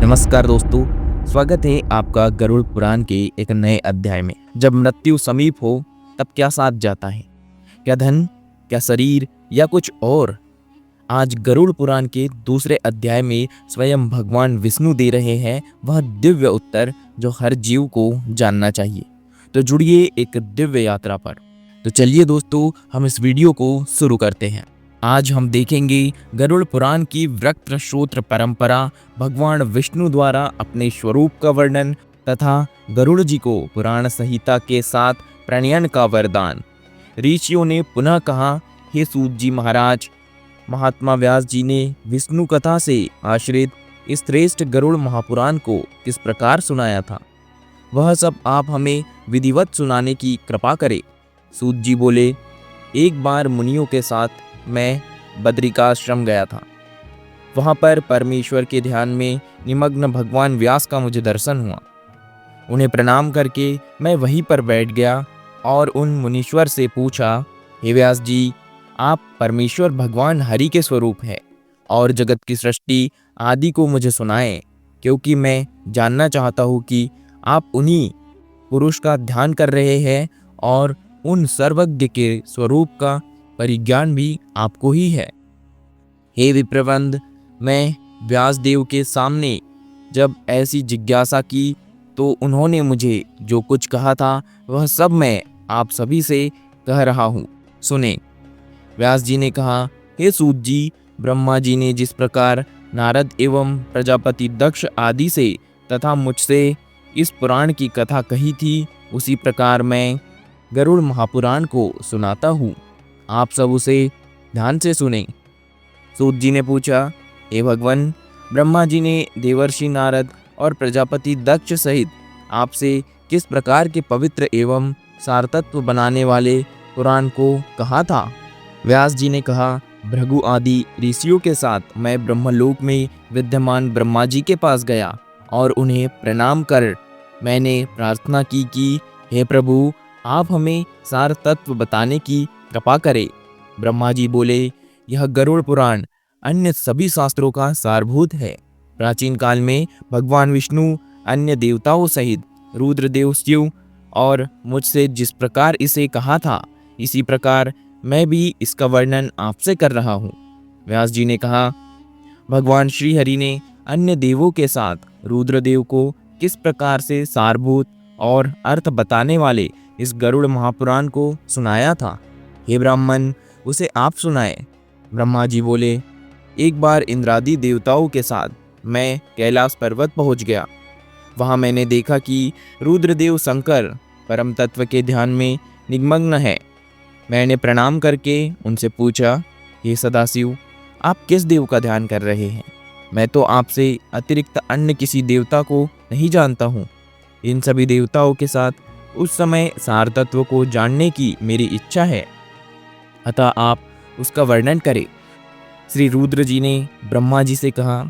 नमस्कार दोस्तों, स्वागत है आपका गरुड़ पुराण के एक नए अध्याय में। जब मृत्यु समीप हो तब क्या साथ जाता है? क्या धन, क्या शरीर या कुछ और? आज गरुड़ पुराण के दूसरे अध्याय में स्वयं भगवान विष्णु दे रहे हैं वह दिव्य उत्तर जो हर जीव को जानना चाहिए। तो जुड़िए एक दिव्य यात्रा पर। तो चलिए दोस्तों, हम इस वीडियो को शुरू करते हैं। आज हम देखेंगे गरुड़ पुराण की वृक्ष श्रोत्र परंपरा, भगवान विष्णु द्वारा अपने स्वरूप का वर्णन तथा गरुड़ जी को पुराण संहिता के साथ प्रणयन का वरदान। ऋषियों ने पुनः कहा, हे सूत जी महाराज, महात्मा व्यास जी ने विष्णु कथा से आश्रित इस श्रेष्ठ गरुड़ महापुराण को किस प्रकार सुनाया था, वह सब आप हमें विधिवत सुनाने की कृपा करें। सूत जी बोले, एक बार मुनियों के साथ मैं बद्रिकाश्रम गया था। वहां पर परमेश्वर के ध्यान में निमग्न भगवान व्यास का मुझे दर्शन हुआ। उन्हें प्रणाम करके मैं वहीं पर बैठ गया और उन मुनीश्वर से पूछा, हे व्यास जी, आप परमेश्वर भगवान हरि के स्वरूप है और जगत की सृष्टि आदि को मुझे सुनाएं, क्योंकि मैं जानना चाहता हूँ कि आप उन्हीं पुरुष का ध्यान कर रहे हैं और उन सर्वज्ञ के स्वरूप का परिज्ञान भी आपको ही है। हे विप्रवंद, मैं व्यासदेव के सामने जब ऐसी जिज्ञासा की तो उन्होंने मुझे जो कुछ कहा था वह सब मैं आप सभी से कह रहा हूँ, सुने। व्यास जी ने कहा, हे सूत जी, ब्रह्मा जी ने जिस प्रकार नारद एवं प्रजापति दक्ष आदि से तथा मुझसे इस पुराण की कथा कही थी, उसी प्रकार मैं गरुड़ महापुराण को सुनाता हूँ। आप सब उसे ध्यान से सुने। सूत जी ने पूछा, हे भगवान, ब्रह्मा जी ने देवर्षि नारद और प्रजापति दक्ष सहित आपसे किस प्रकार के पवित्र एवं सारतत्व बनाने वाले पुराण को कहा था? व्यास जी ने कहा, भृगु आदि ऋषियों के साथ मैं ब्रह्मलोक में विद्यमान ब्रह्मा जी के पास गया और उन्हें प्रणाम कर मैंने प्रार्थना की कि हे प्रभु, आप हमें सार तत्व बताने की कृपा करें। ब्रह्मा जी बोले, यह गरुड़ पुराण अन्य सभी शास्त्रों का सारभूत है। प्राचीन काल में भगवान विष्णु अन्य देवताओं सहित रुद्रदेव शिव और मुझसे जिस प्रकार इसे कहा था, इसी प्रकार मैं भी इसका वर्णन आपसे कर रहा हूँ। व्यास जी ने कहा, भगवान श्री हरि ने अन्य देवों के साथ रुद्रदेव को किस प्रकार से सारभूत और अर्थ बताने वाले इस गरुड़ महापुराण को सुनाया था, हे ब्राह्मण, उसे आप सुनाए। ब्रह्मा जी बोले, एक बार इंद्रादि देवताओं के साथ मैं कैलाश पर्वत पहुंच गया। वहां मैंने देखा कि रुद्रदेव शंकर परम तत्व के ध्यान में निमग्न है। मैंने प्रणाम करके उनसे पूछा, हे सदाशिव, आप किस देव का ध्यान कर रहे हैं? मैं तो आपसे अतिरिक्त अन्य किसी देवता को नहीं जानता हूँ। इन सभी देवताओं के साथ उस समय सार तत्व को जानने की मेरी इच्छा है, अतः आप उसका वर्णन करें। श्री रुद्र जी ने ब्रह्मा जी से कहा,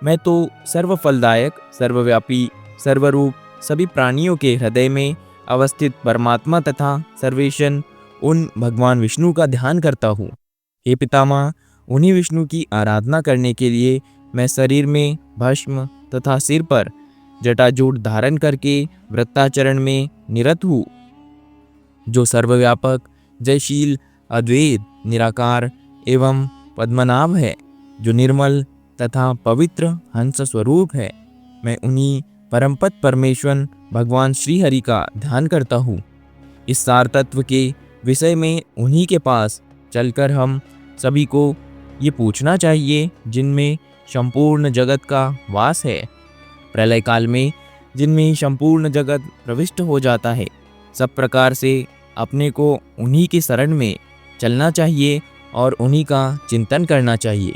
मैं तो सर्वफलदायक, सर्वव्यापी, सर्वरूप, सभी प्राणियों के हृदय में अवस्थित परमात्मा तथा सर्वेशन उन भगवान विष्णु का ध्यान करता हूँ। हे पितामह, उन्हीं विष्णु की आराधना करने के लिए मैं शरीर में भस्म तथा सिर पर जटाजूट धारण करके व्रताचरण में निरत हूँ। जो सर्वव्यापक, जयशील, अद्वैत, निराकार एवं पद्मनाभ है, जो निर्मल तथा पवित्र हंस स्वरूप है, मैं उन्हीं परमपद परमेश्वर भगवान श्री हरि का ध्यान करता हूँ। इस सार तत्व के विषय में उन्हीं के पास चलकर हम सभी को ये पूछना चाहिए जिनमें संपूर्ण जगत का वास है। प्रलय काल में जिनमें संपूर्ण जगत प्रविष्ट हो जाता है, सब प्रकार से अपने को उन्हीं की शरण में चलना चाहिए और उन्हीं का चिंतन करना चाहिए।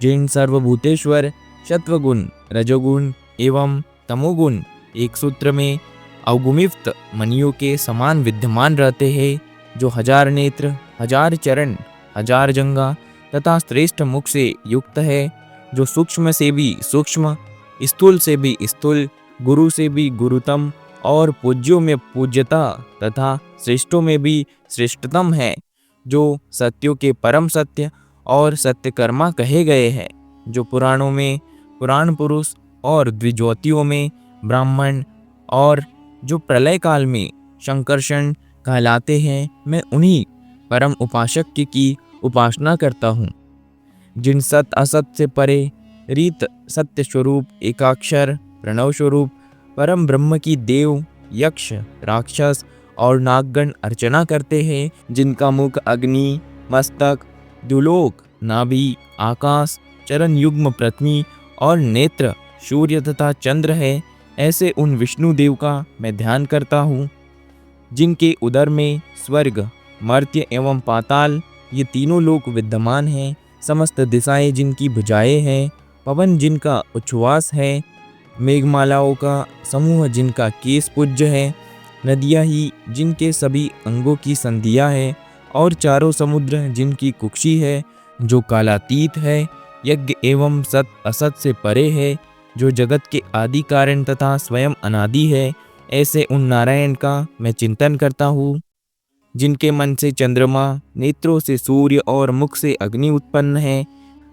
जिन सर्वभूतेश्वर सत्वगुण, रजोगुण एवं तमोगुण एक सूत्र में अवगुमित मणियों के समान विद्यमान रहते हैं, जो हजार नेत्र, हजार चरण, हजार जंगा तथा श्रेष्ठ मुख से युक्त है, जो सूक्ष्म से भी सूक्ष्म, स्थूल से भी स्थूल, गुरु से भी गुरुतम और पूज्यों में पूज्यता तथा श्रेष्ठों में भी श्रेष्ठतम है, जो सत्यों के परम सत्य और सत्यकर्मा कहे गए हैं, जो पुराणों में पुराण पुरुष और द्विज्योतियों में ब्राह्मण और जो प्रलय काल में शंकरषण कहलाते हैं, मैं उन्हीं परम उपासक की उपासना करता हूँ, जिन सत असत से परे रीत सत्य स्वरूप एकाक्षर प्रणव स्वरूप परम ब्रह्म की देव यक्ष राक्षस और नागगण अर्चना करते हैं, जिनका मुख अग्नि, मस्तक द्युलोक, नाभि, आकाश, चरण युग्म पृथ्वी और नेत्र सूर्य तथा चंद्र है। ऐसे उन विष्णु देव का मैं ध्यान करता हूँ, जिनके उदर में स्वर्ग, मर्त्य एवं पाताल ये तीनों लोक विद्यमान हैं। समस्त दिशाएं जिनकी भुजाएं हैं, पवन जिनका उच्छ्वास है, मेघमालाओं का समूह जिनका केश पूज्य है, नदियाँ ही जिनके सभी अंगों की संधियाँ है, और चारों समुद्र जिनकी कुक्षी है, जो कालातीत है, यज्ञ एवं सत असत से परे है, जो जगत के आदि कारण तथा स्वयं अनादि है। ऐसे उन नारायण का मैं चिंतन करता हूँ, जिनके मन से चंद्रमा, नेत्रों से सूर्य और मुख से अग्नि उत्पन्न है,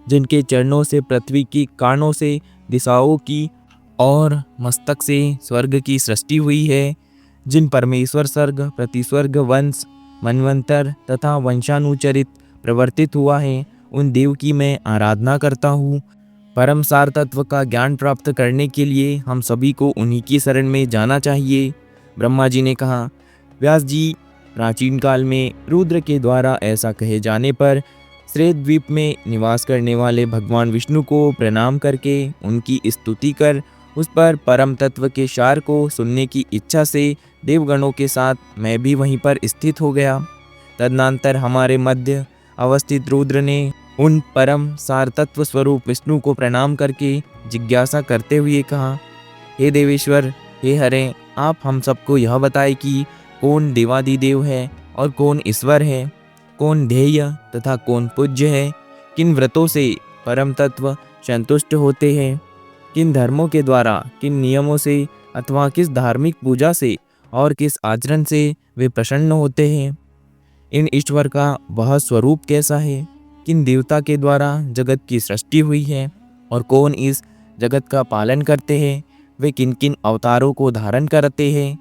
जिनके चरणों से पृथ्वी की, कानों से दिशाओं की और मस्तक से स्वर्ग की सृष्टि हुई है, जिन परमेश्वर सर्ग, प्रतिस्वर्ग, वंश, मनवंतर तथा वंशानुचरित प्रवर्तित हुआ है, उन देव की मैं आराधना करता हूँ। परम सार तत्व का ज्ञान प्राप्त करने के लिए हम सभी को उन्हीं की शरण में जाना चाहिए। ब्रह्मा जी ने कहा, व्यास जी, प्राचीन काल में रुद्र के द्वारा ऐसा कहे जाने पर श्वेत द्वीप में निवास करने वाले भगवान विष्णु को प्रणाम करके उनकी स्तुति कर उस पर परम तत्व के सार को सुनने की इच्छा से देवगणों के साथ मैं भी वहीं पर स्थित हो गया। तदनंतर हमारे मध्य अवस्थित रुद्र ने उन परम सार तत्व स्वरूप विष्णु को प्रणाम करके जिज्ञासा करते हुए कहा, हे देवेश्वर, हे हरे, आप हम सबको यह बताए कि कौन देवादिदेव है और कौन ईश्वर है, कौन ध्येय तथा कौन पूज्य है, किन व्रतों से परम तत्व संतुष्ट होते हैं, किन धर्मों के द्वारा, किन नियमों से अथवा किस धार्मिक पूजा से और किस आचरण से वे प्रसन्न होते हैं, इन ईश्वर का वह स्वरूप कैसा है, किन देवता के द्वारा जगत की सृष्टि हुई है और कौन इस जगत का पालन करते हैं, वे किन किन अवतारों को धारण करते हैं,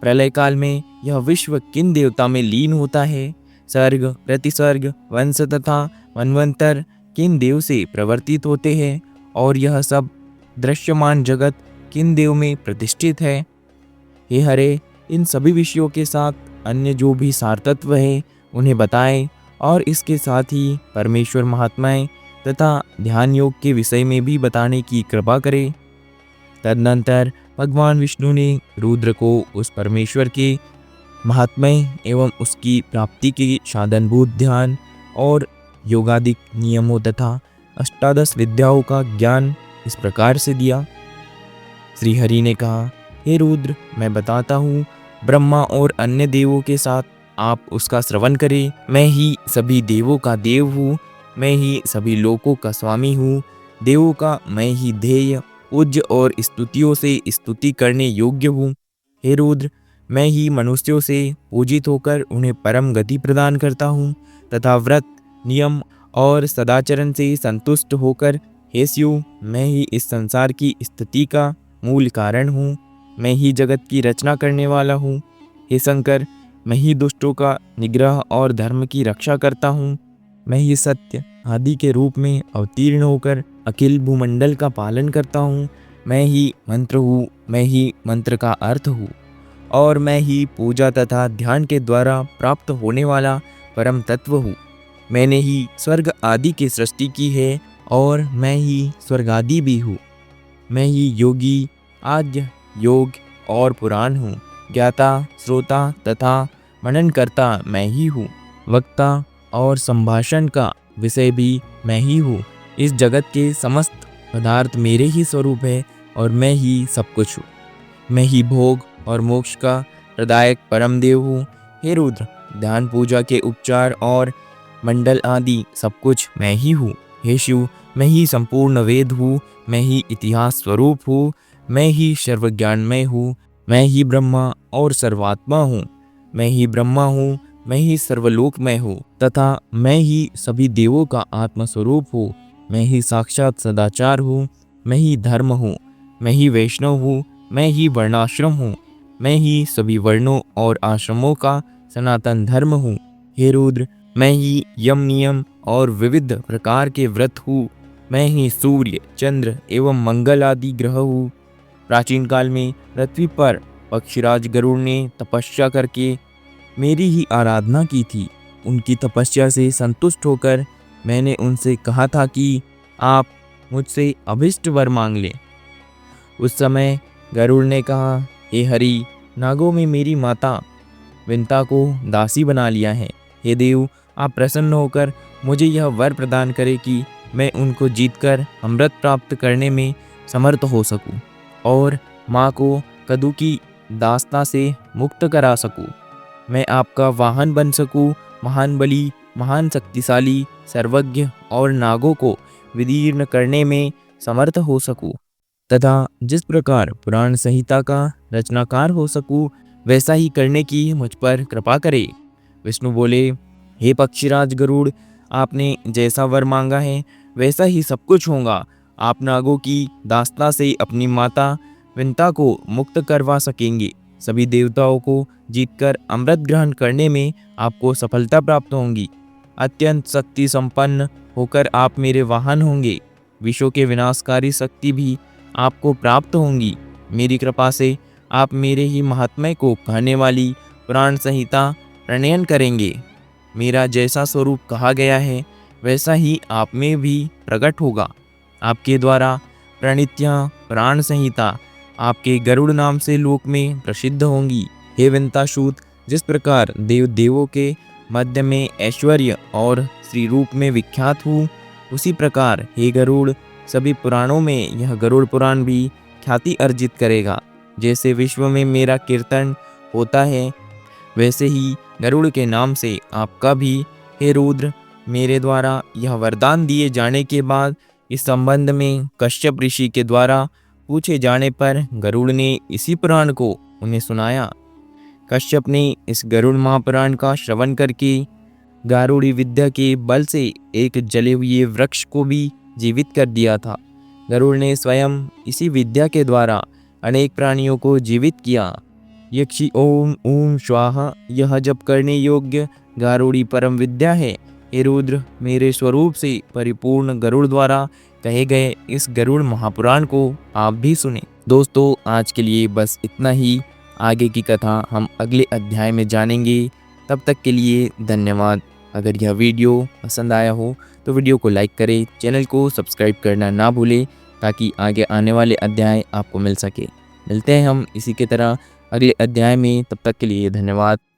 प्रलय काल में यह विश्व किन देवता में लीन होता है, सर्ग, प्रतिसर्ग, वंश तथा मनवंतर किन देव से प्रवर्तित होते हैं और यह सब दृश्यमान जगत किन देव में प्रतिष्ठित है। हे हरे, इन सभी विषयों के साथ अन्य जो भी सार तत्व है उन्हें बताएं और इसके साथ ही परमेश्वर महात्माएं तथा ध्यान योग के विषय में भी बताने की कृपा करें। तदनंतर भगवान विष्णु ने रुद्र को उस परमेश्वर के महात्म्य एवं उसकी प्राप्ति के साधनभूत ध्यान और योगादिक नियमों तथा अष्टादश विद्याओं का ज्ञान इस प्रकार से दिया। श्री हरि ने कहा, हे रुद्र, मैं बताता हूँ, ब्रह्मा और अन्य देवों के साथ आप उसका श्रवण करें। मैं ही सभी देवों का देव हूँ, मैं ही सभी लोकों का स्वामी हूँ, देवों का मैं ही ध्येय, पूज्य और स्तुतियों से स्तुति करने योग्य हूँ। हे रुद्र, मैं ही मनुष्यों से पूजित होकर उन्हें परम गति प्रदान करता हूँ तथा व्रत, नियम और सदाचरण से संतुष्ट होकर, हे शिव, मैं ही इस संसार की स्थिति का मूल कारण हूँ, मैं ही जगत की रचना करने वाला हूँ। हे शंकर, मैं ही दुष्टों का निग्रह और धर्म की रक्षा करता हूँ, मैं ही सत्य आदि के रूप में अवतीर्ण होकर अखिल भूमंडल का पालन करता हूँ, मैं ही मंत्र हूँ, मैं ही मंत्र का अर्थ हूँ और मैं ही पूजा तथा ध्यान के द्वारा प्राप्त होने वाला परम तत्व हूँ। मैंने ही स्वर्ग आदि की सृष्टि की है और मैं ही स्वर्ग आदि भी हूँ। मैं ही योगी, आद्य, योग और पुराण हूँ। ज्ञाता, श्रोता तथा मनन करता मैं ही हूँ। वक्ता और संभाषण का विषय भी मैं ही हूँ। इस जगत के समस्त पदार्थ मेरे ही स्वरूप है और मैं ही सब कुछ हूँ। मैं ही भोग और मोक्ष का प्रदायक परम देव हूँ। हे रुद्र, ध्यान पूजा के उपचार और मंडल आदि सब कुछ मैं ही हूँ। हे शिव, मैं ही संपूर्ण वेद हूँ, मैं ही इतिहास स्वरूप हूँ, मैं ही सर्वज्ञानमय हूँ, मैं ही ब्रह्मा और सर्वात्मा हूँ, मैं ही ब्रह्मा हूँ, मैं ही सर्वलोकमय हूँ तथा मैं ही सभी देवों का आत्मस्वरूप हूँ। मैं ही साक्षात सदाचार हूँ, मैं ही धर्म हूँ, मैं ही वैष्णव हूँ, मैं ही वर्णाश्रम हूँ, मैं ही सभी वर्णों और आश्रमों का सनातन धर्म हूँ। हे रुद्र, मैं ही यम नियम और विविध प्रकार के व्रत हूँ, मैं ही सूर्य, चंद्र एवं मंगल आदि ग्रह हूँ। प्राचीन काल में पृथ्वी पर पक्षीराज गरुड़ ने तपस्या करके मेरी ही आराधना की थी। उनकी तपस्या से संतुष्ट होकर मैंने उनसे कहा था कि आप मुझसे अभिष्ट वर मांग लें। उस समय गरुड़ ने कहा, हे हरि, नागों में मेरी माता विंता को दासी बना लिया है। हे देव, आप प्रसन्न होकर मुझे यह वर प्रदान करें कि मैं उनको जीतकर अमृत प्राप्त करने में समर्थ हो सकूं और माँ को कदू की दास्ता से मुक्त करा सकूं। मैं आपका वाहन बन सकूं, महान बली, महान शक्तिशाली, सर्वज्ञ और नागों को विदीर्ण करने में समर्थ हो सकूं तथा जिस प्रकार पुराण संहिता का रचनाकार हो सकूं वैसा ही करने की मुझ पर कृपा करे। विष्णु बोले, हे पक्षीराज गरुड़, आपने जैसा वर मांगा है वैसा ही सब कुछ होगा। आप नागों की दास्ता से अपनी माता विंता को मुक्त करवा सकेंगे। सभी देवताओं को जीतकर अमृत ग्रहण करने में आपको सफलता प्राप्त होगी। अत्यंत शक्ति संपन्न होकर आप मेरे वाहन होंगे। विश्व के विनाशकारी शक्ति भी आपको प्राप्त होंगी। मेरी कृपा से आप मेरे ही महात्म्य को कहने वाली पुराण संहिता प्रणयन करेंगे। मेरा जैसा स्वरूप कहा गया है वैसा ही आप में भी प्रकट होगा। आपके द्वारा प्रणीत्या पुराण संहिता आपके गरुड़ नाम से लोक में प्रसिद्ध होंगी। हे विंतासूत, जिस प्रकार देव देवों के मध्य में ऐश्वर्य और श्री रूप में विख्यात हूँ, उसी प्रकार हे गरुड़, सभी पुराणों में यह गरुड़ पुराण भी ख्याति अर्जित करेगा। जैसे विश्व में मेरा कीर्तन होता है वैसे ही गरुड़ के नाम से आपका भी। हे रुद्र, मेरे द्वारा यह वरदान दिए जाने के बाद इस संबंध में कश्यप ऋषि के द्वारा पूछे जाने पर गरुड़ ने इसी पुराण को उन्हें सुनाया। कश्यप ने इस गरुड़ महापुराण का श्रवण करके गारुड़ी विद्या के बल से एक जले हुए वृक्ष को भी जीवित कर दिया था। गरुड़ ने स्वयं इसी विद्या के द्वारा अनेक प्राणियों को जीवित किया। यक्षि ओम ओम स्वाहा यह जप करने योग्य गारुड़ी परम विद्या है। हे रुद्र, मेरे स्वरूप से परिपूर्ण गरुड़ द्वारा कहे गए इस गरुड़ महापुराण को आप भी सुने। दोस्तों, आज के लिए बस इतना ही। आगे की कथा हम अगले अध्याय में जानेंगे। तब तक के लिए धन्यवाद। अगर यह वीडियो पसंद आया हो तो वीडियो को लाइक करें, चैनल को सब्सक्राइब करना ना भूलें ताकि आगे आने वाले अध्याय आपको मिल सके। मिलते हैं हम इसी की तरह अगले अध्याय में। तब तक के लिए धन्यवाद।